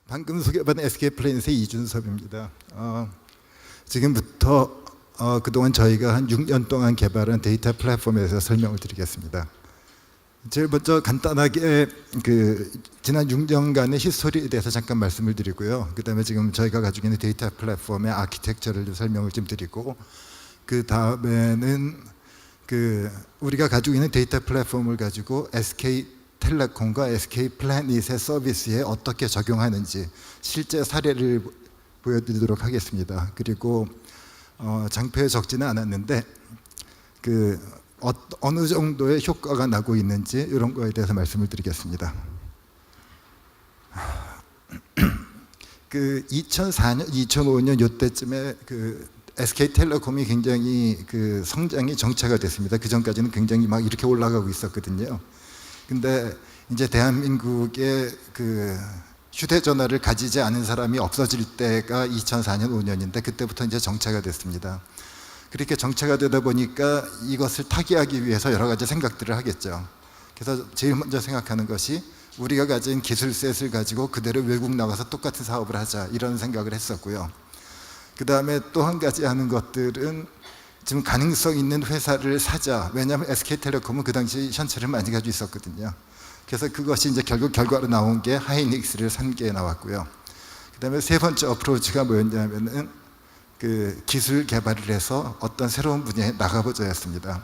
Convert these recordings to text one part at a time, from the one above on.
방금 소개받은 SK플래닛의 이준섭입니다. 지금부터 그동안 저희가 한 6년 동안 개발한 데이터 플랫폼에 대해서 설명을 드리겠습니다. 제일 먼저 간단하게 지난 6년간의 히스토리에 대해서 잠깐 말씀을 드리고요. 그 다음에 지금 저희가 가지고 있는 데이터 플랫폼의 아키텍처를 좀 설명을 좀 드리고, 그 다음에는 우리가 가지고 있는 데이터 플랫폼을 가지고 SK텔레콤과 SK플래닛의 서비스에 어떻게 적용하는지 실제 사례를 보여드리도록 하겠습니다. 그리고 장표에 적지는 않았는데 어느 정도의 효과가 나고 있는지 이런 거에 대해서 말씀을 드리겠습니다. 2004년, 2005년 이때쯤에 SK텔레콤이 굉장히 성장이 정체가 됐습니다. 그 전까지는 굉장히 막 이렇게 올라가고 있었거든요. 근데 이제 대한민국에 휴대전화를 가지지 않은 사람이 없어질 때가 2004년, 5년인데 그때부터 이제 정체가 됐습니다. 그렇게 정체가 되다 보니까 이것을 타개하기 위해서 여러 가지 생각들을 하겠죠. 그래서 제일 먼저 생각하는 것이 우리가 가진 기술셋을 가지고 그대로 외국 나가서 똑같은 사업을 하자, 이런 생각을 했었고요. 그 다음에 또 한 가지 하는 것들은 지금 가능성 있는 회사를 사자. 왜냐하면 SK텔레콤은 그 당시 현찰을 많이 가지고 있었거든요. 그래서 그것이 이제 결국 결과로 나온 게 하이닉스를 산 게 나왔고요. 그 다음에 세 번째 어프로치가 뭐였냐면은 기술 개발을 해서 어떤 새로운 분야에 나가보자였습니다.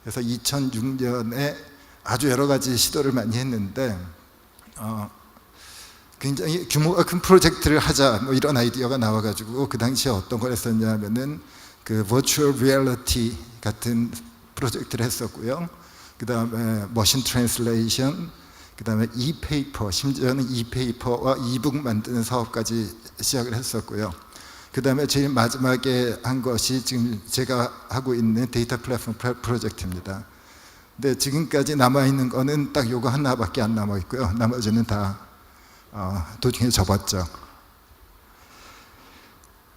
그래서 2006년에 아주 여러 가지 시도를 많이 했는데 굉장히 규모가 큰 프로젝트를 하자, 뭐 이런 아이디어가 나와가지고 그 당시에 어떤 걸 했었냐면은 버추얼 리얼리티 같은 프로젝트를 했었고요. 그 다음에 머신 트랜슬레이션, 그 다음에 이페이퍼, 심지어는 이페이퍼와 이북 만드는 사업까지 시작을 했었고요. 그 다음에 제일 마지막에 한 것이 지금 제가 하고 있는 데이터 플랫폼 프로젝트입니다. 근데 지금까지 남아있는 거는 딱 요거 하나밖에 안 남아있고요. 나머지는 다 도중에 접었죠.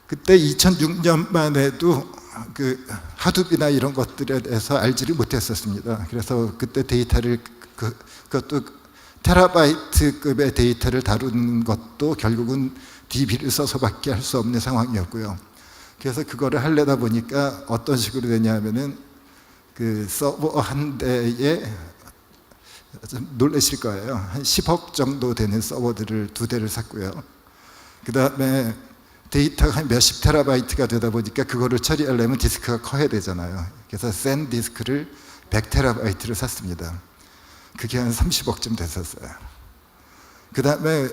그때 2006년만 해도 하둡이나 이런 것들에 대해서 알지를 못했었습니다. 그래서 그때 데이터를 그것도 테라바이트급의 데이터를 다루는 것도 결국은 DB를 써서밖에 할 수 없는 상황이었고요. 그래서 그거를 하려다 보니까 어떤 식으로 되냐면은 서버 한 대에, 좀 놀라실 거예요, 한 10억 정도 되는 서버들을 2대를 샀고요. 그 다음에 데이터가 한 몇십 테라바이트가 되다 보니까 그거를 처리하려면 디스크가 커야 되잖아요. 그래서 센 디스크를 100테라바이트를 샀습니다. 그게 한 30억쯤 됐었어요. 그 다음에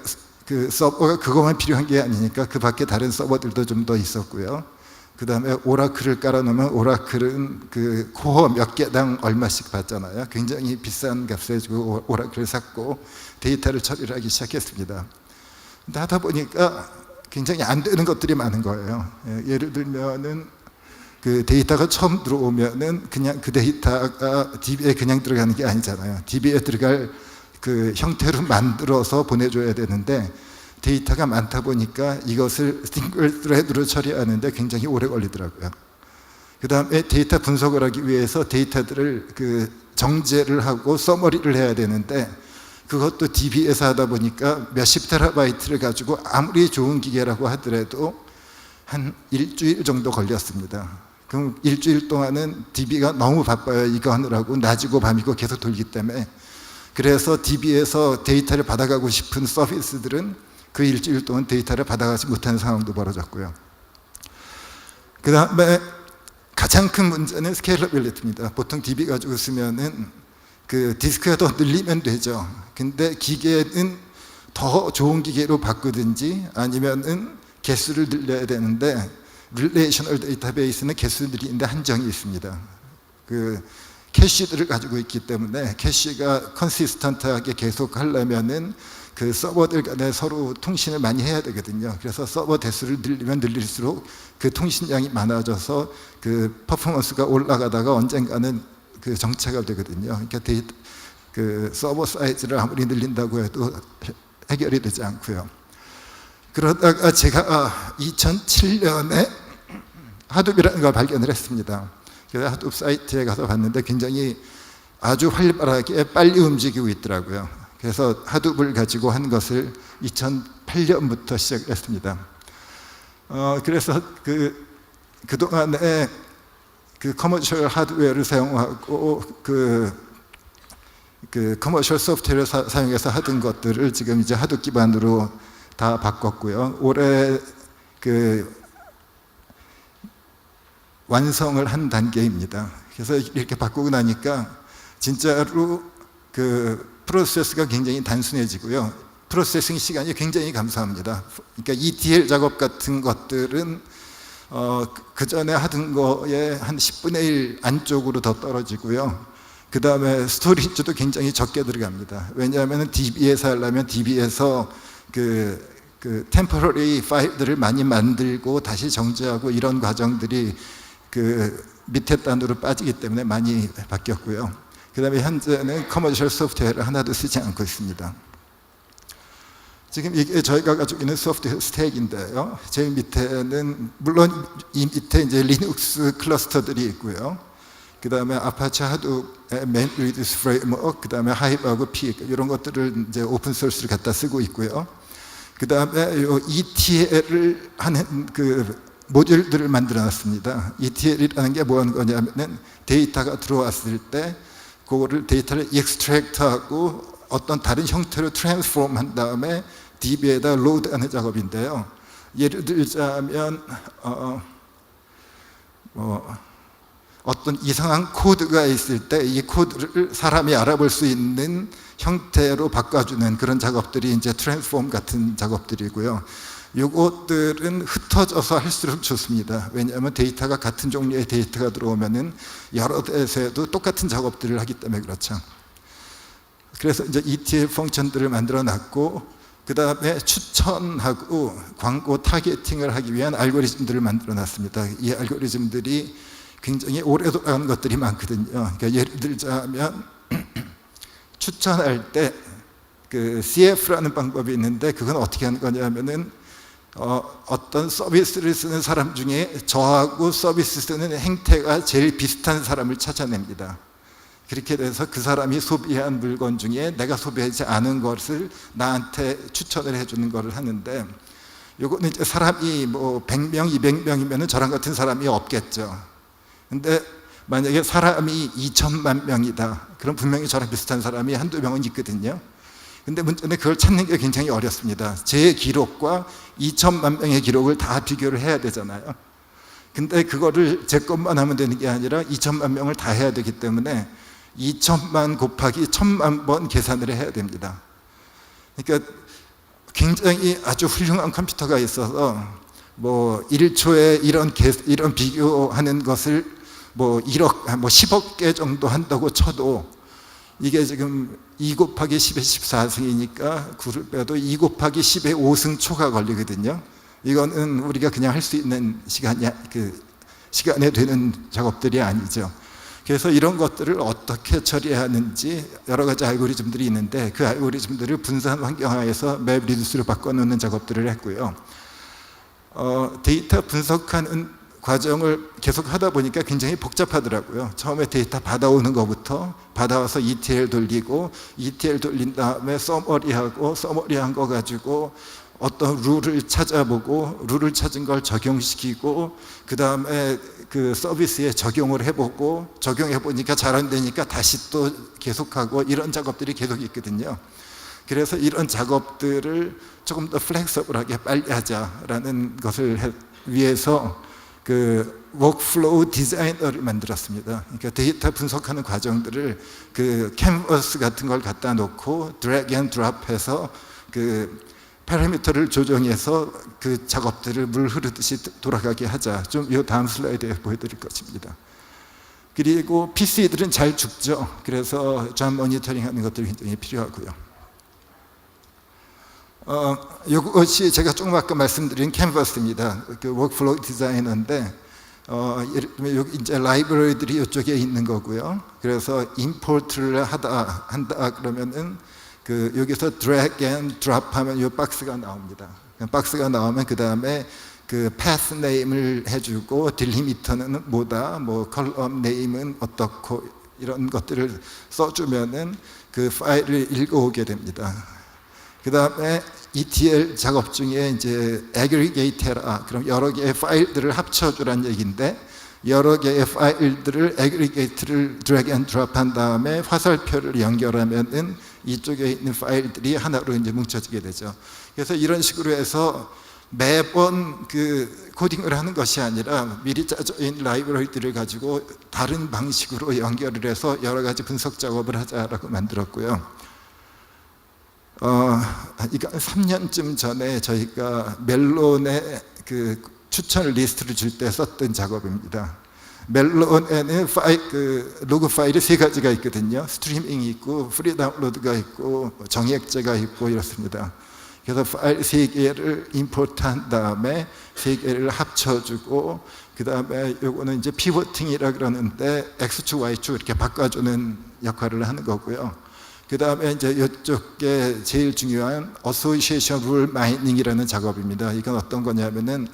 서버가 그것만 필요한 게 아니니까 그 밖에 다른 서버들도 좀 더 있었고요. 그 다음에 오라클을 깔아놓으면 오라클은 코어 몇 개당 얼마씩 받잖아요. 굉장히 비싼 값을 주고 오라클을 샀고 데이터를 처리를 하기 시작했습니다. 근데 하다 보니까 굉장히 안 되는 것들이 많은 거예요. 예를 들면은 데이터가 처음 들어오면은 그냥 그 데이터가 DB에 그냥 들어가는 게 아니잖아요. DB에 들어갈 형태로 만들어서 보내줘야 되는데 데이터가 많다 보니까 이것을 싱글 스레드로 처리하는데 굉장히 오래 걸리더라고요. 그 다음에 데이터 분석을 하기 위해서 데이터들을 정제를 하고 서머리를 해야 되는데 그것도 DB에서 하다 보니까 몇십 테라바이트를 가지고 아무리 좋은 기계라고 하더라도 한 일주일 정도 걸렸습니다. 그럼 일주일 동안은 DB가 너무 바빠요. 이거 하느라고 낮이고 밤이고 계속 돌기 때문에. 그래서 DB에서 데이터를 받아가고 싶은 서비스들은 그 일주일 동안 데이터를 받아가지 못하는 상황도 벌어졌고요. 그 다음에 가장 큰 문제는 스케일러빌리티입니다. 보통 DB 가지고 쓰면은 디스크가 더 늘리면 되죠. 근데 기계는 더 좋은 기계로 바꾸든지 아니면은 개수를 늘려야 되는데 릴레이셔널 데이터베이스는 개수를 늘리는데 한정이 있습니다. 캐시들을 가지고 있기 때문에 캐시가 컨시스턴트하게 계속 하려면은 서버들 간에 서로 통신을 많이 해야 되거든요. 그래서 서버 대수를 늘리면 늘릴수록 통신량이 많아져서 퍼포먼스가 올라가다가 언젠가는 정체가 되거든요. 그러니까 서버 사이즈를 아무리 늘린다고 해도 해결이 되지 않고요. 그러다가 제가 2007년에 하둡이라는 걸 발견을 했습니다. 그래서 하둡 사이트에 가서 봤는데 굉장히 아주 활발하게 빨리 움직이고 있더라고요. 그래서 하둡을 가지고 한 것을 2008년부터 시작했습니다. 그래서 그동안에 그 커머셜 하드웨어를 사용하고 그 커머셜 소프트웨어를 사용해서 하던 것들을 지금 이제 하둡 기반으로 다 바꿨고요. 올해 완성을 한 단계입니다. 그래서 이렇게 바꾸고 나니까 진짜로 프로세스가 굉장히 단순해지고요. 프로세싱 시간이 굉장히 감소합니다. 그러니까 ETL 작업 같은 것들은 그 전에 하던 거에 한 10분의 1 안쪽으로 더 떨어지고요. 그 다음에 스토리지도 굉장히 적게 들어갑니다. 왜냐하면 DB에서 하려면 DB에서 템포러리 파일들을 많이 만들고 다시 정지하고 이런 과정들이 밑에 단으로 빠지기 때문에 많이 바뀌었고요. 그 다음에 현재는 커머셜 소프트웨어를 하나도 쓰지 않고 있습니다. 지금 이게 저희가 가지고 있는 소프트웨어 스택인데요. 제일 밑에는 물론 이 밑에 이제 리눅스 클러스터들이 있고요. 그 다음에 아파치 하둡의 맨 리듀스 프레임워크, 그 다음에 하이브하고 피 이런 것들을 이제 오픈 소스를 갖다 쓰고 있고요. 그 다음에 ETL을 하는 모듈들을 만들어놨습니다. ETL이라는 게 뭐 하는 거냐면은 데이터가 들어왔을 때 그거를 데이터를 익스트랙트하고 어떤 다른 형태로 트랜스폼 한 다음에 DB에다 로드하는 작업인데요. 예를 들자면 어떤 이상한 코드가 있을 때 이 코드를 사람이 알아볼 수 있는 형태로 바꿔주는 그런 작업들이 이제 트랜스폼 같은 작업들이고요. 이것들은 흩어져서 할수록 좋습니다. 왜냐하면 데이터가 같은 종류의 데이터가 들어오면은 여러 데서도 똑같은 작업들을 하기 때문에 그렇죠. 그래서 이제 ETL 펑션들을 만들어 놨고, 그 다음에 추천하고 광고 타겟팅을 하기 위한 알고리즘들을 만들어 놨습니다. 이 알고리즘들이 굉장히 오래 돌아가는 것들이 많거든요. 그러니까 예를 들자면 추천할 때 CF라는 방법이 있는데 그건 어떻게 하는 거냐면은 어떤 서비스를 쓰는 사람 중에 저하고 서비스 쓰는 행태가 제일 비슷한 사람을 찾아냅니다. 그렇게 돼서 그 사람이 소비한 물건 중에 내가 소비하지 않은 것을 나한테 추천을 해주는 것을 하는데, 요거는 이제 사람이 뭐 100명, 200명이면 저랑 같은 사람이 없겠죠. 근데 만약에 사람이 2천만 명이다. 그럼 분명히 저랑 비슷한 사람이 한두 명은 있거든요. 근데 문제는 그걸 찾는 게 굉장히 어렵습니다. 제 기록과 2천만 명의 기록을 다 비교를 해야 되잖아요. 근데 그거를 제 것만 하면 되는 게 아니라 2천만 명을 다 해야 되기 때문에 2천만 곱하기 1000만 번 계산을 해야 됩니다. 그러니까 굉장히 아주 훌륭한 컴퓨터가 있어서 뭐 1초에 이런 비교하는 것을 뭐 1억, 뭐 10억 개 정도 한다고 쳐도 이게 지금 2 곱하기 10의 14승이니까 9를 빼도 2 곱하기 10의 5승 초가 걸리거든요. 이거는 우리가 그냥 할 수 있는 시간에 되는 작업들이 아니죠. 그래서 이런 것들을 어떻게 처리하는지 여러 가지 알고리즘들이 있는데 그 알고리즘들을 분산 환경하에서 맵 리듀스로 바꿔놓는 작업들을 했고요. 데이터 분석하는 과정을 계속 하다 보니까 굉장히 복잡하더라고요. 처음에 데이터 받아오는 것부터 받아와서 ETL 돌리고 ETL 돌린 다음에 서머리하고 서머리한 거 가지고 어떤 룰을 찾아보고 룰을 찾은 걸 적용시키고 그 다음에 그 서비스에 적용을 해보고 적용해 보니까 잘 안 되니까 다시 또 계속하고 이런 작업들이 계속 있거든요. 그래서 이런 작업들을 조금 더 플렉서블하게 빨리 하자라는 것을 위해서 워크플로우 디자이너를 만들었습니다. 그러니까 데이터 분석하는 과정들을 캔버스 같은 걸 갖다 놓고 드래그 앤 드롭해서 파라미터를 조정해서 그 작업들을 물 흐르듯이 돌아가게 하자. 좀 이 다음 슬라이드에 보여드릴 것입니다. 그리고 PC들은 잘 죽죠. 그래서 잠 모니터링하는 것들이 굉장히 필요하고요. 이것이 제가 조금 아까 말씀드린 캔버스입니다. 워크플로우 디자이너인데 예를 들면 여기 이제 라이브러리들이 이쪽에 있는 거고요. 그래서 임포트를 한다 그러면은 여기서 드래그 앤 드롭하면 이 박스가 나옵니다. 박스가 나오면 그 다음에 path name을 해주고 딜리미터는 뭐다, 뭐 컬럼 네임은 어떻고 이런 것들을 써주면은 그 파일을 읽어오게 됩니다. 그 다음에 ETL 작업 중에 이제 aggregate해라. 그럼 여러 개의 파일들을 합쳐주란 얘기인데, 여러 개의 파일들을 aggregate를 drag and drop 한 다음에 화살표를 연결하면은 이쪽에 있는 파일들이 하나로 이제 뭉쳐지게 되죠. 그래서 이런 식으로 해서 매번 그 코딩을 하는 것이 아니라 미리 짜져 있는 라이브러리들을 가지고 다른 방식으로 연결을 해서 여러 가지 분석 작업을 하자라고 만들었고요. 이거 3년쯤 전에 저희가 멜론의 그 추천 리스트를 줄 때 썼던 작업입니다. 멜론에는 로그 파일이 3가지가 있거든요. 스트리밍이 있고, 프리 다운로드가 있고, 정액제가 있고 이렇습니다. 그래서 파일 3개를 임포트한 다음에 3개를 합쳐주고, 그 다음에 요거는 이제 피보팅이라 그러는데 X축, Y축 이렇게 바꿔주는 역할을 하는 거고요. 그 다음에 이제 이쪽에 제일 중요한 Association Rule Mining이라는 작업입니다. 이건 어떤 거냐면은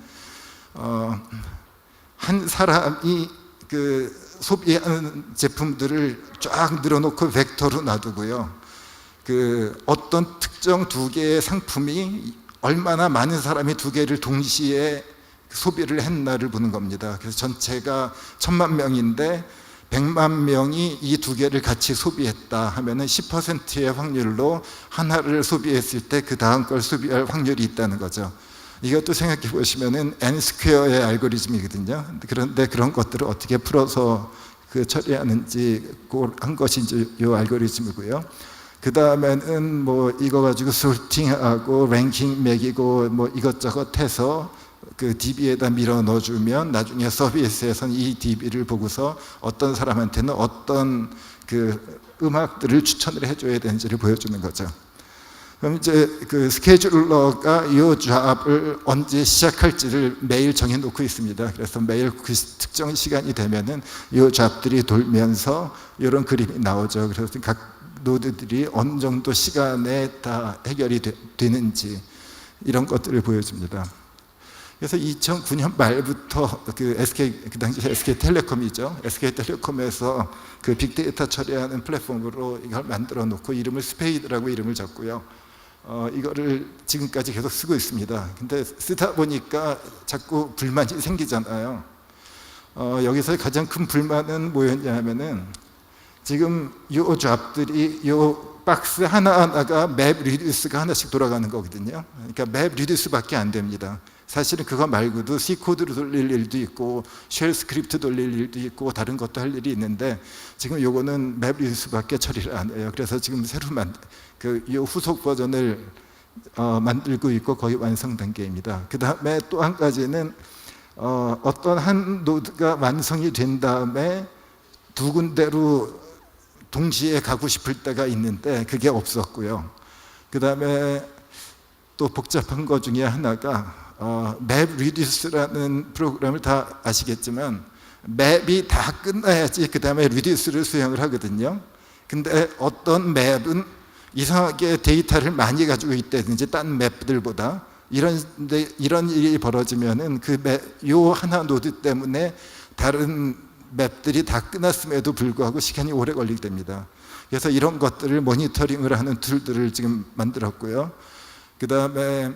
한 사람이 그 소비하는 제품들을 쫙 늘어놓고 벡터로 놔두고요. 그 어떤 특정 2개의 상품이 얼마나 많은 사람이 2개를 동시에 소비를 했나를 보는 겁니다. 그래서 전체가 1000만 명인데 100만 명이 이 2개를 같이 소비했다 하면은 10%의 확률로 하나를 소비했을 때 그 다음 걸 소비할 확률이 있다는 거죠. 이것도 생각해 보시면은 n 스퀘어의 알고리즘이거든요. 그런데 그런 것들을 어떻게 풀어서 그 처리하는지 한 것이 이제 이 알고리즘이고요. 그 다음에는 뭐 이거 가지고 소팅하고 랭킹 매기고 뭐 이것저것 해서 그 DB에다 밀어 넣어주면 나중에 서비스에서는 이 DB를 보고서 어떤 사람한테는 어떤 그 음악들을 추천을 해줘야 되는지를 보여주는 거죠. 그럼 이제 그 스케줄러가 이 잡을 언제 시작할지를 매일 정해놓고 있습니다. 그래서 매일 그 특정 시간이 되면은 이 잡들이 돌면서 이런 그림이 나오죠. 그래서 각 노드들이 어느 정도 시간에 다 해결이 되는지 이런 것들을 보여줍니다. 그래서 2009년 말부터 그 당시 SK텔레콤이죠. SK텔레콤에서 그 빅데이터 처리하는 플랫폼으로 이걸 만들어 놓고 이름을 스페이드라고 이름을 줬고요. 이거를 지금까지 계속 쓰고 있습니다. 근데 쓰다 보니까 자꾸 불만이 생기잖아요. 여기서 가장 큰 불만은 뭐였냐 하면은 지금 이 잡들이 이 박스 하나하나가 맵 리듀스가 하나씩 돌아가는 거거든요. 그러니까 맵 리듀스밖에 안 됩니다. 사실은 그거 말고도 C 코드로 돌릴 일도 있고 쉘 스크립트 돌릴 일도 있고 다른 것도 할 일이 있는데 지금 요거는 맵 리듀스밖에 처리를 안 해요. 그래서 지금 새로 이 후속 버전을 만들고 있고 거의 완성 단계입니다. 그 다음에 또 한 가지는 어떤 한 노드가 완성이 된 다음에 2군데로 동시에 가고 싶을 때가 있는데 그게 없었고요. 그 다음에 또 복잡한 것 중에 하나가 맵 리듀스라는 프로그램을 다 아시겠지만 맵이 다 끝나야지 그 다음에 리듀스를 수행을 하거든요. 근데 어떤 맵은 이상하게 데이터를 많이 가지고 있다든지 딴 맵들보다 이런 일이 벌어지면은 요 하나 노드 때문에 다른 맵들이 다 끝났음에도 불구하고 시간이 오래 걸리게 됩니다. 그래서 이런 것들을 모니터링을 하는 툴들을 지금 만들었고요. 그 다음에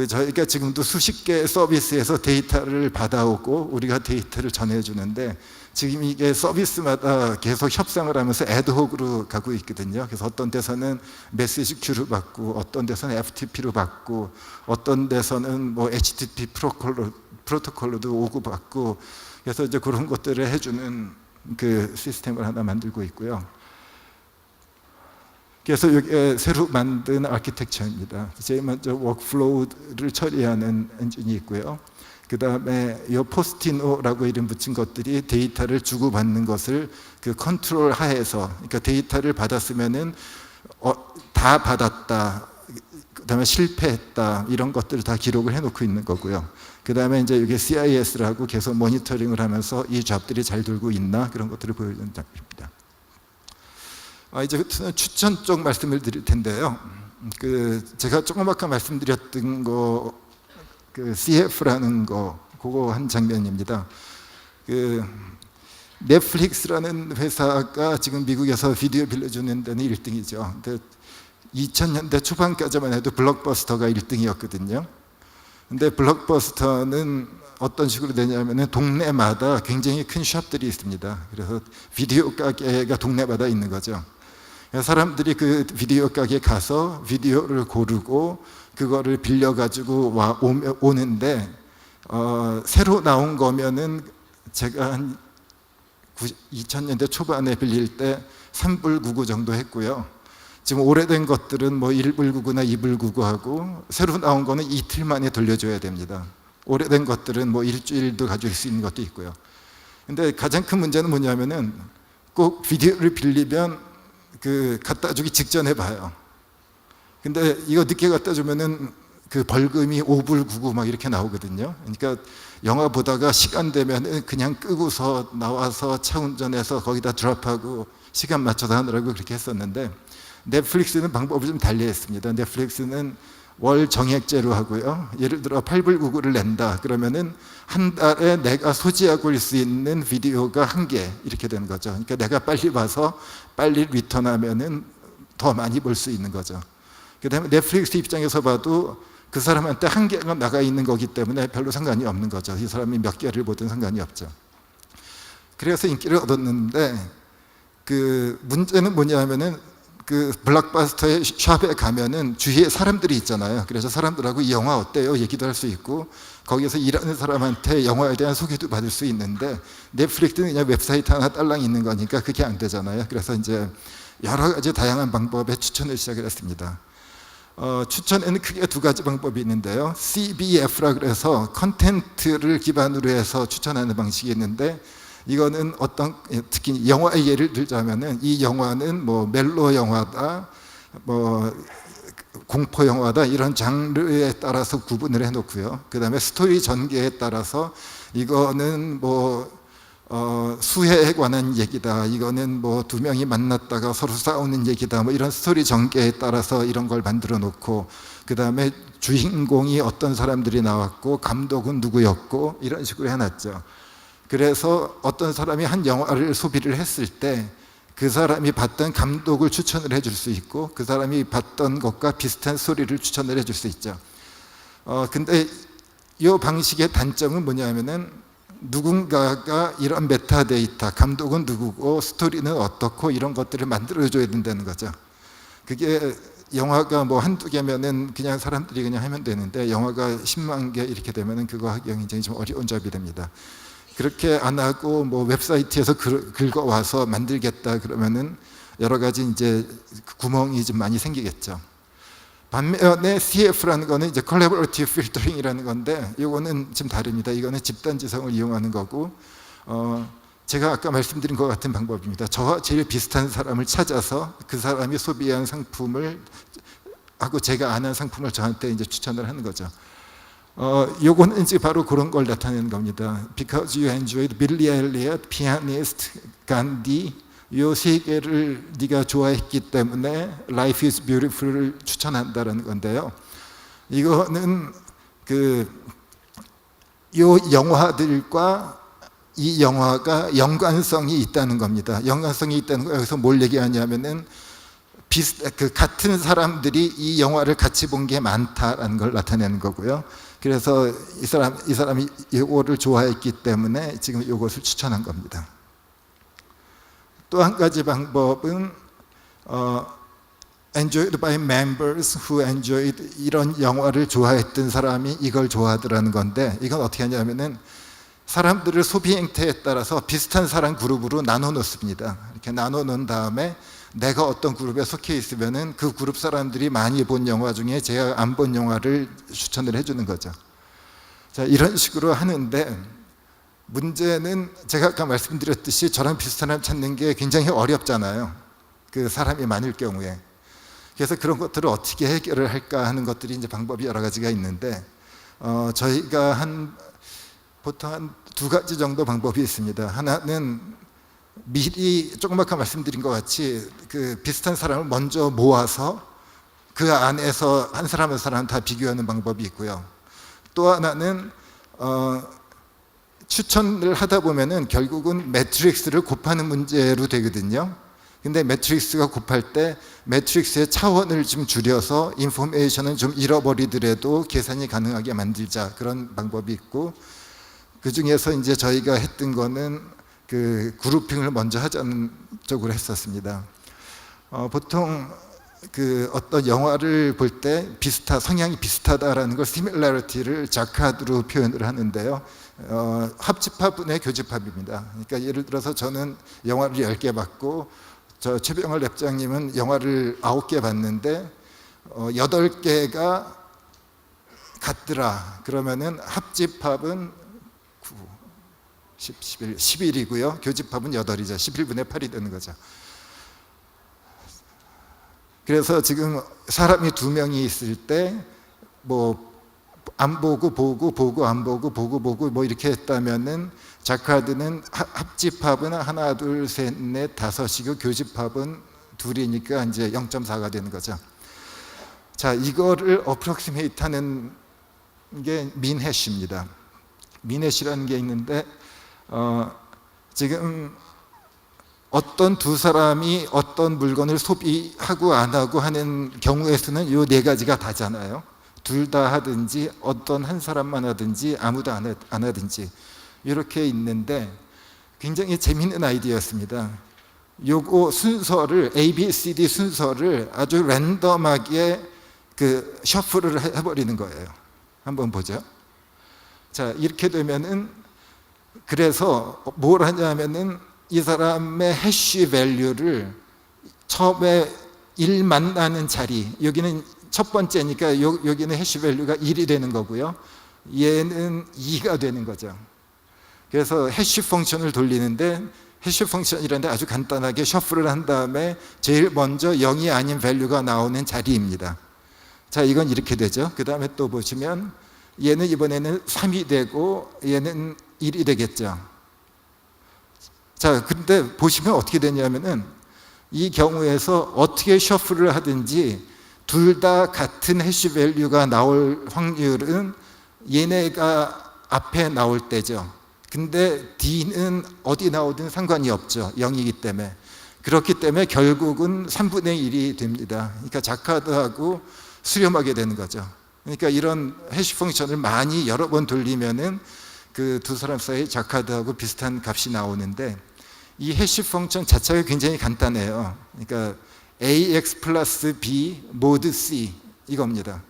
저희가 지금도 수십 개의 서비스에서 데이터를 받아오고 우리가 데이터를 전해주는데 지금 이게 서비스마다 계속 협상을 하면서 애드혹으로 가고 있거든요. 그래서 어떤 데서는 메시지 큐로 받고 어떤 데서는 FTP로 받고 어떤 데서는 뭐 HTTP 프로토콜로도 오고 받고 그래서 이제 그런 것들을 해주는 그 시스템을 하나 만들고 있고요. 그래서 이게 새로 만든 아키텍처입니다. 제일 먼저 워크플로우를 처리하는 엔진이 있고요. 그 다음에 이 포스티노라고 이름 붙인 것들이 데이터를 주고받는 것을 그 컨트롤 하에서, 그러니까 데이터를 받았으면은 다 받았다, 그 다음에 실패했다 이런 것들을 다 기록을 해놓고 있는 거고요. 그 다음에 이제 이게 CIS라고 계속 모니터링을 하면서 이 잡들이 잘 돌고 있나 그런 것들을 보여주는 작업입니다. 이제 추천 쪽 말씀을 드릴 텐데요. 제가 조금 아까 말씀드렸던 거, CF라는 거, 그거 한 장면입니다. 넷플릭스라는 회사가 지금 미국에서 비디오 빌려주는 데는 1등이죠. 근데 2000년대 초반까지만 해도 블록버스터가 1등이었거든요. 근데 블록버스터는 어떤 식으로 되냐면은 동네마다 굉장히 큰 샵들이 있습니다. 그래서 비디오 가게가 동네마다 있는 거죠. 사람들이 그 비디오 가게에 가서 비디오를 고르고 그거를 빌려가지고 오는데 새로 나온 거면은 제가 한 2000년대 초반에 빌릴 때 3불 99 정도 했고요. 지금 오래된 것들은 뭐 1불 99나 2불 99하고 새로 나온 거는 이틀 만에 돌려줘야 됩니다. 오래된 것들은 뭐 일주일도 가질 수 있는 것도 있고요. 근데 가장 큰 문제는 뭐냐면은 꼭 비디오를 빌리면 그 갖다 주기 직전에 봐요. 근데 이거 늦게 갖다 주면은 그 벌금이 5불 99 막 이렇게 나오거든요. 그러니까 영화 보다가 시간 되면은 그냥 끄고서 나와서 차 운전해서 거기다 드랍하고 시간 맞춰서 하느라고 그렇게 했었는데, 넷플릭스는 방법을 좀 달리 했습니다. 넷플릭스는 월 정액제로 하고요. 예를 들어 8불 99를 낸다 그러면은 한 달에 내가 소지하고 올 수 있는 비디오가 1개 이렇게 되는 거죠. 그러니까 내가 빨리 봐서 빨리 리턴하면은 더 많이 볼 수 있는 거죠. 그다음에 넷플릭스 입장에서 봐도 그 사람한테 1개가 나가 있는 거기 때문에 별로 상관이 없는 거죠. 이 사람이 몇 개를 보든 상관이 없죠. 그래서 인기를 얻었는데 그 문제는 뭐냐면은 그 블록버스터의 샵에 가면은 주위에 사람들이 있잖아요. 그래서 사람들하고 이 영화 어때요? 얘기도 할 수 있고 거기서 일하는 사람한테 영화에 대한 소개도 받을 수 있는데 넷플릭스는 그냥 웹사이트 하나 딸랑 있는 거니까 그게 안 되잖아요. 그래서 이제 여러 가지 다양한 방법의 추천을 시작을 했습니다. 추천에는 크게 두 가지 방법이 있는데요. CBF라 그래서 컨텐츠를 기반으로 해서 추천하는 방식이 있는데, 이거는 어떤 특히 영화의 예를 들자면은 이 영화는 뭐 멜로 영화다, 뭐 공포 영화다 이런 장르에 따라서 구분을 해놓고요. 그 다음에 스토리 전개에 따라서 이거는 뭐 수혜에 관한 얘기다, 이거는 뭐 두 명이 만났다가 서로 싸우는 얘기다, 뭐 이런 스토리 전개에 따라서 이런 걸 만들어 놓고, 그 다음에 주인공이 어떤 사람들이 나왔고 감독은 누구였고 이런 식으로 해놨죠. 그래서 어떤 사람이 한 영화를 소비를 했을 때 그 사람이 봤던 감독을 추천을 해줄 수 있고 그 사람이 봤던 것과 비슷한 스토리를 추천을 해줄 수 있죠. 근데 이 방식의 단점은 뭐냐면은 누군가가 이런 메타데이터, 감독은 누구고 스토리는 어떻고 이런 것들을 만들어줘야 된다는 거죠. 그게 영화가 뭐 한두 개면은 그냥 사람들이 그냥 하면 되는데 영화가 10만 개 이렇게 되면은 그거 하기가 굉장히 좀 어려운 작업이 됩니다. 그렇게 안 하고 뭐 웹사이트에서 긁어와서 만들겠다 그러면은 여러 가지 이제 구멍이 좀 많이 생기겠죠. 반면에 CF라는 거는 이제 Collaborative Filtering이라는 건데 이거는 좀 다릅니다. 이거는 집단지성을 이용하는 거고 제가 아까 말씀드린 것 같은 방법입니다. 저와 제일 비슷한 사람을 찾아서 그 사람이 소비한 상품을 하고 제가 아는 상품을 저한테 이제 추천을 하는 거죠. 요거는 이제 바로 그런 걸 나타내는 겁니다. Because you enjoyed Billy Elliot, Pianist, Gandhi, 요 세 개를 네가 좋아했기 때문에 Life is Beautiful을 추천한다라는 건데요. 이거는 그 요 영화들과 이 영화가 연관성이 있다는 겁니다. 연관성이 있다는 거 여기서 뭘 얘기하냐면은 그 같은 사람들이 이 영화를 같이 본 게 많다라는 걸 나타내는 거고요. 그래서 이 사람이 이거를 좋아했기 때문에 지금 이것을 추천한 겁니다. 또 한 가지 방법은 enjoyed by members who enjoyed, 이런 영화를 좋아했던 사람이 이걸 좋아하더라는 건데, 이건 어떻게 하냐면은 사람들을 소비 행태에 따라서 비슷한 사람 그룹으로 나눠 놓습니다. 이렇게 나눠 놓은 다음에 내가 어떤 그룹에 속해 있으면은 그 그룹 사람들이 많이 본 영화 중에 제가 안 본 영화를 추천을 해주는 거죠. 자, 이런 식으로 하는데 문제는 제가 아까 말씀드렸듯이 저랑 비슷한 사람 찾는 게 굉장히 어렵잖아요. 그 사람이 많을 경우에. 그래서 그런 것들을 어떻게 해결을 할까 하는 것들이 이제 방법이 여러 가지가 있는데 저희가 보통 한 두 가지 정도 방법이 있습니다. 하나는 미리 조금 아까 말씀드린 것 같이 그 비슷한 사람을 먼저 모아서 그 안에서 한 사람 한 사람 다 비교하는 방법이 있고요. 또 하나는 추천을 하다 보면은 결국은 매트릭스를 곱하는 문제로 되거든요. 근데 매트릭스가 곱할 때 매트릭스의 차원을 좀 줄여서 인포메이션은 좀 잃어버리더라도 계산이 가능하게 만들자, 그런 방법이 있고, 그 중에서 이제 저희가 했던 거는 그 그룹핑을 먼저 하자는 쪽으로 했었습니다. 보통 그 어떤 영화를 볼 때 성향이 비슷하다라는 걸 similarity를 자카드로 표현을 하는데요. 합집합분의 교집합입니다. 그러니까 예를 들어서 저는 영화를 10개 봤고, 저 최병월 랩장님은 영화를 9개 봤는데 8개가 같더라. 그러면은 합집합은 9, 10, 11, 11이고요. 교집합은 8이죠. 11분의 8이 되는 거죠. 그래서 지금 사람이 2명이 있을 때 뭐 안 보고 보고 안 보고 보고 뭐 이렇게 했다면은 자카드는 합집합은 하나 둘 셋 넷 다섯이고 교집합은 2이니까 이제 0.4가 되는 거죠. 자, 이거를 어프로크시메이트 하는 게 민해시입니다. 민해시라는 게 있는데 지금 어떤 두 사람이 어떤 물건을 소비하고 안 하고 하는 경우의 수는 이 4가지가 다잖아요. 둘 다 하든지 어떤 한 사람만 하든지 아무도 안 하든지 이렇게 있는데 굉장히 재미있는 아이디어였습니다. 요거 순서를 ABCD 순서를 아주 랜덤하게 그 셔플을 해버리는 거예요. 한번 보죠. 자, 이렇게 되면은 그래서 뭘 하냐면은 이 사람의 해시 밸류를 처음에 1 만나는 자리, 여기는 첫 번째니까 여기는 해시 밸류가 1이 되는 거고요. 얘는 2가 되는 거죠. 그래서 해시 펑션을 돌리는데 해시 펑션이라는데 아주 간단하게 셔플을 한 다음에 제일 먼저 0이 아닌 밸류가 나오는 자리입니다. 자, 이건 이렇게 되죠. 그 다음에 또 보시면 얘는 이번에는 3이 되고 얘는 1이 되겠죠. 자, 근데 보시면 어떻게 되냐면은 이 경우에서 어떻게 셔플을 하든지 둘 다 같은 해시 밸류가 나올 확률은 얘네가 앞에 나올 때죠. 근데 D는 어디 나오든 상관이 없죠. 0이기 때문에. 그렇기 때문에 결국은 3분의 1이 됩니다. 그러니까 자카드하고 수렴하게 되는 거죠. 그러니까 이런 해시 펑션을 많이 여러 번 돌리면은 그 두 사람 사이 자카드하고 비슷한 값이 나오는데 이 해시 펑션 자체가 굉장히 간단해요. 그러니까 ax 플러스 b 모드 c 이겁니다.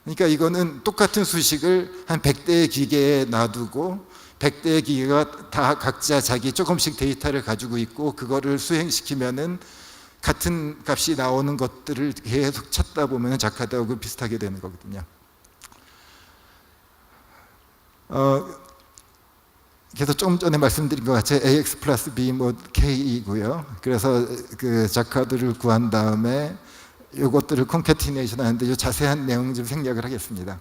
그러니까 이거는 똑같은 수식을 한 100대의 기계에 놔두고 100대의 기계가 다 각자 자기 조금씩 데이터를 가지고 있고 그거를 수행시키면은 같은 값이 나오는 것들을 계속 찾다 보면 자카드하고 비슷하게 되는 거거든요. 그래서 조금 전에 말씀드린 것 같이 ax 플러스 b 뭐 k이고요. 그래서 그 자카드를 구한 다음에 이것들을 콘캐티네이션 하는데 이 자세한 내용 좀 생략을 하겠습니다.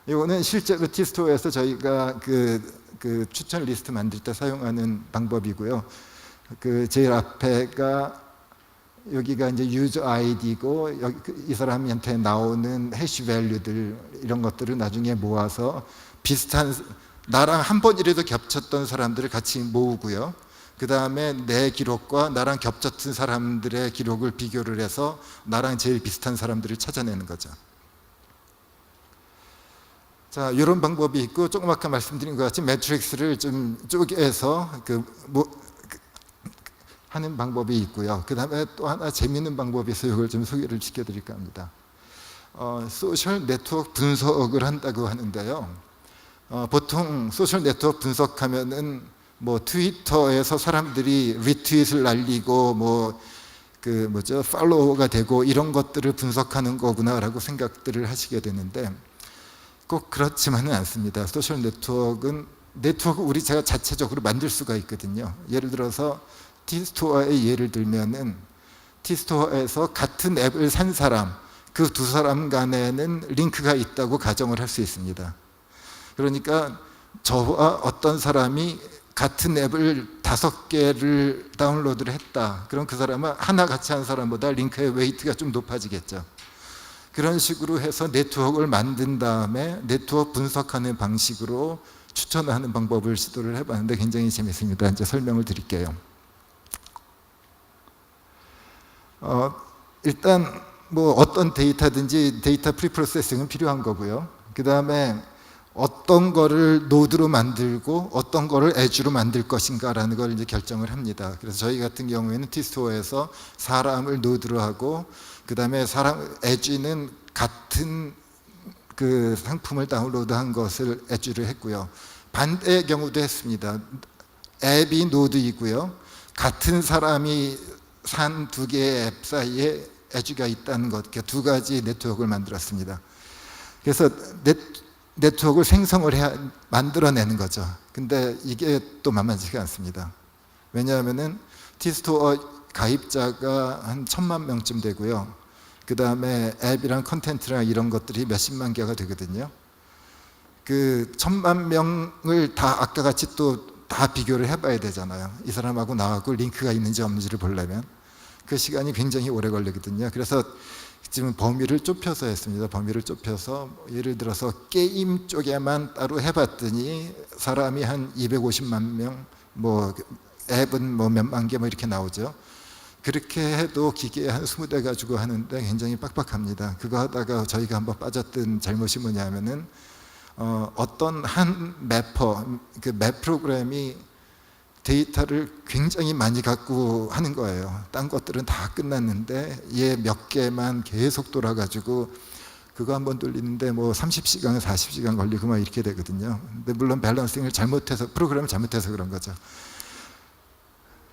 이거는 실제로 티스토어에서 저희가 그 추천 리스트 만들 때 사용하는 방법이고요. 그 제일 앞에가 여기가 이제 유저 아이디고 이 사람한테 나오는 해시 밸류들 이런 것들을 나중에 모아서 비슷한 나랑 한 번이라도 겹쳤던 사람들을 같이 모으고요. 그 다음에 내 기록과 나랑 겹쳤던 사람들의 기록을 비교를 해서 나랑 제일 비슷한 사람들을 찾아내는 거죠. 자, 이런 방법이 있고 조금 아까 말씀드린 것 같이 매트릭스를 좀 쪼개서 하는 방법이 있고요. 그 다음에 또 하나 재미있는 방법이 있어서 이걸 좀 소개를 시켜드릴까 합니다. 소셜 네트워크 분석을 한다고 하는데요. 보통 소셜 네트워크 분석하면은 뭐 트위터에서 사람들이 리트윗을 날리고 뭐 그 뭐죠 팔로워가 되고 이런 것들을 분석하는 거구나라고 생각들을 하시게 되는데 꼭 그렇지만은 않습니다. 소셜 네트워크는 우리 제가 자체적으로 만들 수가 있거든요. 예를 들어서 티스토어의 예를 들면은 티스토어에서 같은 앱을 산 사람 그 두 사람 간에는 링크가 있다고 가정을 할 수 있습니다. 그러니까 저와 어떤 사람이 같은 앱을 5개를 다운로드를 했다. 그럼 그 사람은 하나 같이 한 사람보다 링크의 웨이트가 좀 높아지겠죠. 그런 식으로 해서 네트워크를 만든 다음에 네트워크 분석하는 방식으로 추천하는 방법을 시도를 해봤는데 굉장히 재밌습니다. 이제 설명을 드릴게요. 일단 뭐 어떤 데이터든지 데이터 프리프로세싱은 필요한 거고요. 그 다음에 어떤 거를 노드로 만들고 어떤 거를 에지로 만들 것인가라는 걸 이제 결정을 합니다. 그래서 저희 같은 경우에는 티스토어에서 사람을 노드로 하고 그 다음에 에지는 같은 그 상품을 다운로드한 것을 에지로 했고요. 반대의 경우도 했습니다. 앱이 노드이고요. 같은 사람이 산 두 개의 앱 사이에 에지가 있다는 것, 두 가지 네트워크를 만들었습니다. 그래서 네트워크를 만들어내는 거죠. 근데 이게 또 만만치가 않습니다. 왜냐하면은 티스토어 가입자가 한 1,000만 명쯤 되고요. 그 다음에 앱이랑 컨텐츠랑 이런 것들이 몇십만 개가 되거든요. 그 1,000만 명을 다 아까 같이 또 다 비교를 해봐야 되잖아요. 이 사람하고 나하고 링크가 있는지 없는지를 보려면 그 시간이 굉장히 오래 걸리거든요. 그래서 지금 범위를 좁혀서 했습니다. 범위를 좁혀서 예를 들어서 게임 쪽에만 따로 해봤더니 사람이 한 250만 명, 뭐 앱은 뭐 몇만 개 뭐 이렇게 나오죠. 그렇게 해도 기계 한 20대 가지고 하는데 굉장히 빡빡합니다. 그거 하다가 저희가 한번 빠졌던 잘못이 뭐냐면은 어떤 한 매퍼, 그 맵 프로그램이 데이터를 굉장히 많이 갖고 하는 거예요. 딴 것들은 다 끝났는데 얘 몇 개만 계속 돌아가지고 그거 한번 돌리는데 뭐 30시간, 40시간 걸리고 막 이렇게 되거든요. 근데 물론 밸런싱을 잘못해서, 프로그램을 잘못해서 그런 거죠.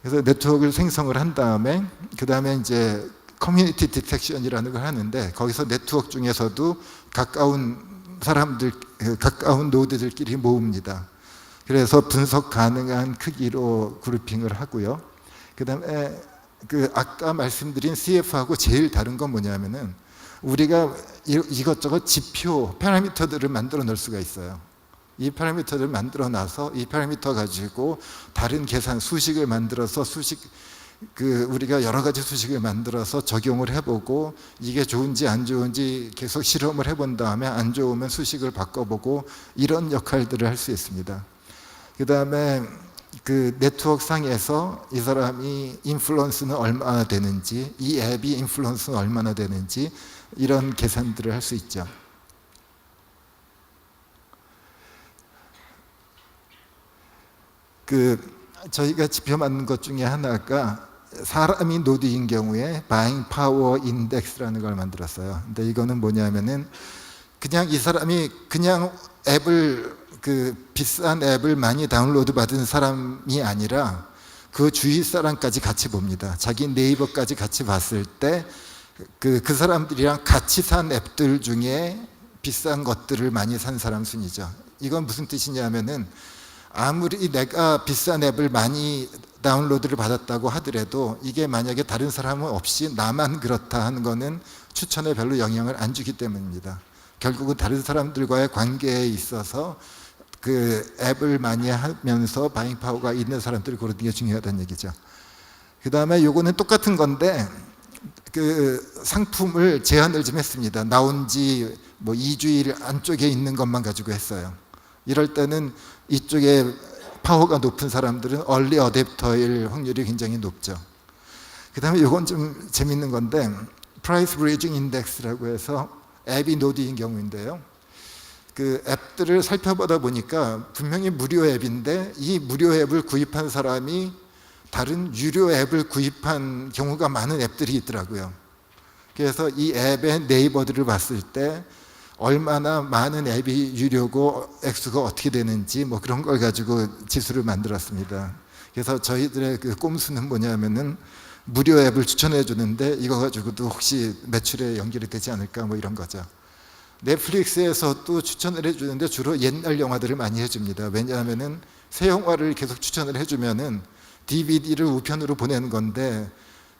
그래서 네트워크를 생성을 한 다음에 그 다음에 이제 커뮤니티 디텍션이라는 걸 하는데 거기서 네트워크 중에서도 가까운 사람들, 가까운 노드들끼리 모읍니다. 그래서 분석 가능한 크기로 그룹핑을 하고요. 그 다음에 그 아까 말씀드린 CF하고 제일 다른 건 뭐냐면은 우리가 이것저것 지표, 파라미터들을 만들어 놓을 수가 있어요. 이 파라미터를 만들어 놔서 이 파라미터 가지고 다른 계산 수식을 만들어서 우리가 여러 가지 수식을 만들어서 적용을 해보고 이게 좋은지 안 좋은지 계속 실험을 해본 다음에 안 좋으면 수식을 바꿔보고 이런 역할들을 할 수 있습니다. 그 다음에 그 네트워크 상에서 이 사람이 인플루언스는 얼마나 되는지, 이 앱이 인플루언스는 얼마나 되는지 이런 계산들을 할 수 있죠. 저희가 지표 만든 것 중에 하나가 사람이 노드인 경우에 바잉 파워 인덱스라는 걸 만들었어요. 근데 이거는 뭐냐면은 그냥 이 사람이 그냥 비싼 앱을 많이 다운로드 받은 사람이 아니라 그 주위 사람까지 같이 봅니다. 자기 네이버까지 같이 봤을 때 그 사람들이랑 같이 산 앱들 중에 비싼 것들을 많이 산 사람 순이죠. 이건 무슨 뜻이냐면은 아무리 내가 비싼 앱을 많이 다운로드를 받았다고 하더라도 이게 만약에 다른 사람은 없이 나만 그렇다 하는 거는 추천에 별로 영향을 안 주기 때문입니다. 결국은 다른 사람들과의 관계에 있어서 그 앱을 많이 하면서 바잉 파워가 있는 사람들을 고르는 게 중요하다는 얘기죠. 그 다음에 요거는 똑같은 건데 그 상품을 제한을 좀 했습니다. 나온 지 뭐 2주일 안쪽에 있는 것만 가지고 했어요. 이럴 때는 이쪽에 파워가 높은 사람들은 얼리 어댑터일 확률이 굉장히 높죠. 그 다음에 이건 좀 재밌는 건데 프라이스 브리징 인덱스라고 해서 앱이 노드인 경우인데요. 그 앱들을 살펴보다 보니까 분명히 무료 앱인데 이 무료 앱을 구입한 사람이 다른 유료 앱을 구입한 경우가 많은 앱들이 있더라고요. 그래서 이 앱의 네이버들을 봤을 때 얼마나 많은 앱이 유료고 액수가 어떻게 되는지 뭐 그런 걸 가지고 지수를 만들었습니다. 그래서 저희들의 그 꼼수는 뭐냐면은 무료 앱을 추천해 주는데 이거 가지고도 혹시 매출에 연결이 되지 않을까 뭐 이런 거죠. 넷플릭스에서도 추천을 해주는데 주로 옛날 영화들을 많이 해줍니다. 왜냐하면은 새 영화를 계속 추천을 해주면은 DVD를 우편으로 보내는 건데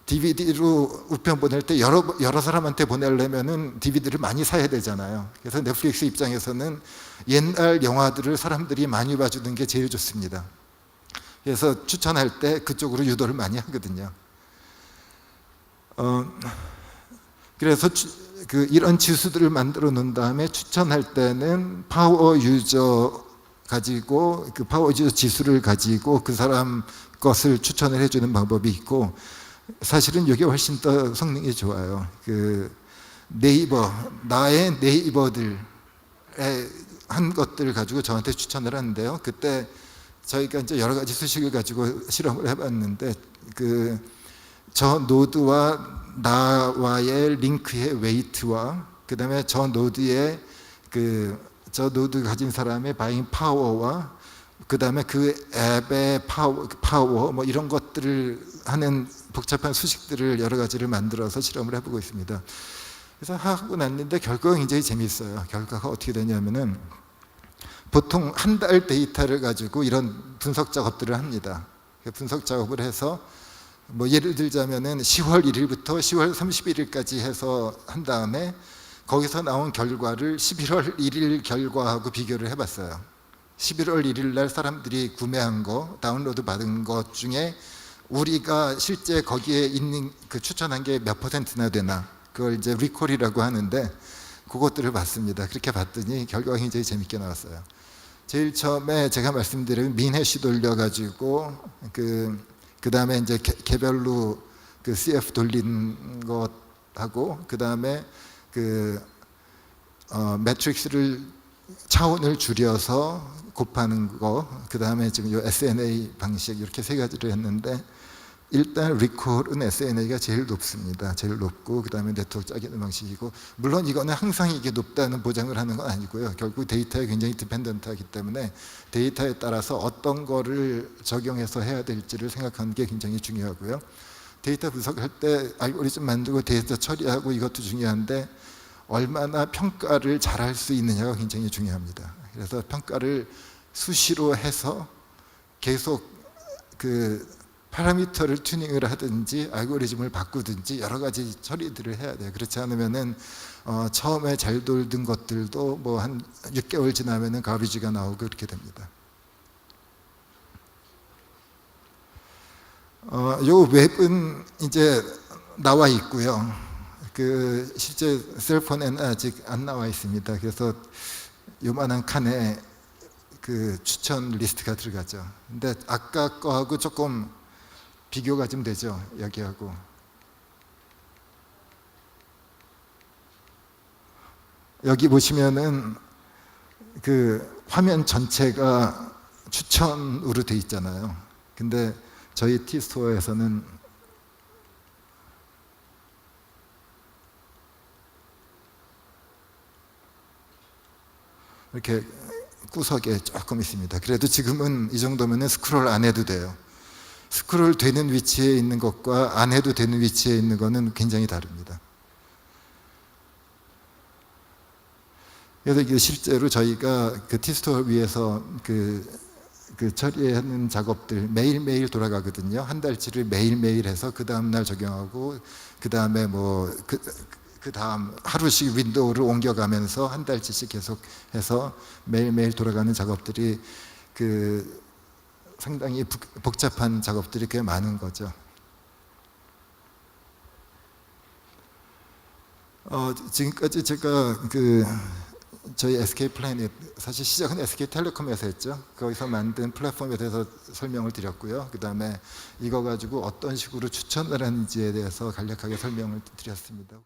DVD로 우편 보낼 때 여러 사람한테 보내려면은 DVD를 많이 사야 되잖아요. 그래서 넷플릭스 입장에서는 옛날 영화들을 사람들이 많이 봐주는 게 제일 좋습니다. 그래서 추천할 때 그쪽으로 유도를 많이 하거든요. 그래서 이런 지수들을 만들어 놓은 다음에 추천할 때는 파워 유저 가지고 그 파워 유저 지수를 가지고 그 사람 것을 추천을 해주는 방법이 있고, 사실은 이게 훨씬 더 성능이 좋아요. 네이버, 나의 네이버들의 한 것들을 가지고 저한테 추천을 하는데요. 그때 저희가 이제 여러 가지 수식을 가지고 실험을 해봤는데, 저 노드와 나와의 링크의 웨이트와 그 다음에 저 노드의 저 노드 가진 사람의 바잉 파워와 그 다음에 그 앱의 파워 뭐 이런 것들을 하는 복잡한 수식들을 여러 가지를 만들어서 실험을 해보고 있습니다. 그래서 하고 났는데 결과가 굉장히 재미있어요. 결과가 어떻게 되냐면은 보통 한 달 데이터를 가지고 이런 분석 작업들을 합니다. 분석 작업을 해서 뭐 예를 들자면은 10월 1일부터 10월 31일까지 해서 한 다음에 거기서 나온 결과를 11월 1일 결과하고 비교를 해봤어요. 11월 1일 날 사람들이 구매한 거, 다운로드 받은 것 중에 우리가 실제 거기에 있는 추천한 게 몇 퍼센트나 되나, 그걸 이제 리콜이라고 하는데 그것들을 봤습니다. 그렇게 봤더니 결과가 굉장히 재밌게 나왔어요. 제일 처음에 제가 말씀드린 민해시 돌려가지고 그 다음에 이제 개별로 CF 돌린 것하고 그 다음에 매트릭스를 차원을 줄여서 곱하는 거, 그 다음에 지금 이 SNA 방식 이렇게 세 가지를 했는데, 일단 리콜은 SNA가 제일 높습니다. 제일 높고 그 다음에 네트워크 짜기는 방식이고, 물론 이거는 항상 이게 높다는 보장을 하는 건 아니고요. 결국 데이터에 굉장히 디펜던트하기 때문에 데이터에 따라서 어떤 거를 적용해서 해야 될지를 생각하는 게 굉장히 중요하고요. 데이터 분석할 때 알고리즘 만들고 데이터 처리하고 이것도 중요한데 얼마나 평가를 잘할 수 있느냐가 굉장히 중요합니다. 그래서 평가를 수시로 해서 계속 파라미터를 튜닝을 하든지 알고리즘을 바꾸든지 여러 가지 처리들을 해야 돼요. 그렇지 않으면은 처음에 잘 돌던 것들도 뭐 한 6개월 지나면은 가비지가 나오고 그렇게 됩니다. 요 웹은 이제 나와 있고요. 실제 셀폰에는 아직 안 나와 있습니다. 그래서 요만한 칸에 추천 리스트가 들어가죠. 근데 아까 거하고 조금 비교가 좀 되죠, 여기하고. 여기 보시면은 화면 전체가 추천으로 돼 있잖아요. 근데 저희 T스토어에서는 이렇게 구석에 조금 있습니다. 그래도 지금은 이 정도면은 스크롤 안 해도 돼요. 스크롤 되는 위치에 있는 것과 안 해도 되는 위치에 있는 것은 굉장히 다릅니다. 그래서 이게 실제로 저희가 T스토어 위에서 처리하는 작업들 매일매일 돌아가거든요. 한 달치를 매일매일 해서 그 다음날 적용하고 그 다음에 그 다음 하루씩 윈도우를 옮겨가면서 한 달치씩 계속 해서 매일매일 돌아가는 작업들이 상당히 복잡한 작업들이 꽤 많은 거죠. 지금까지 제가 저희 SK 플래닛, 사실 시작은 SK텔레콤에서 했죠. 거기서 만든 플랫폼에 대해서 설명을 드렸고요. 그 다음에 이거 가지고 어떤 식으로 추천을 하는지에 대해서 간략하게 설명을 드렸습니다.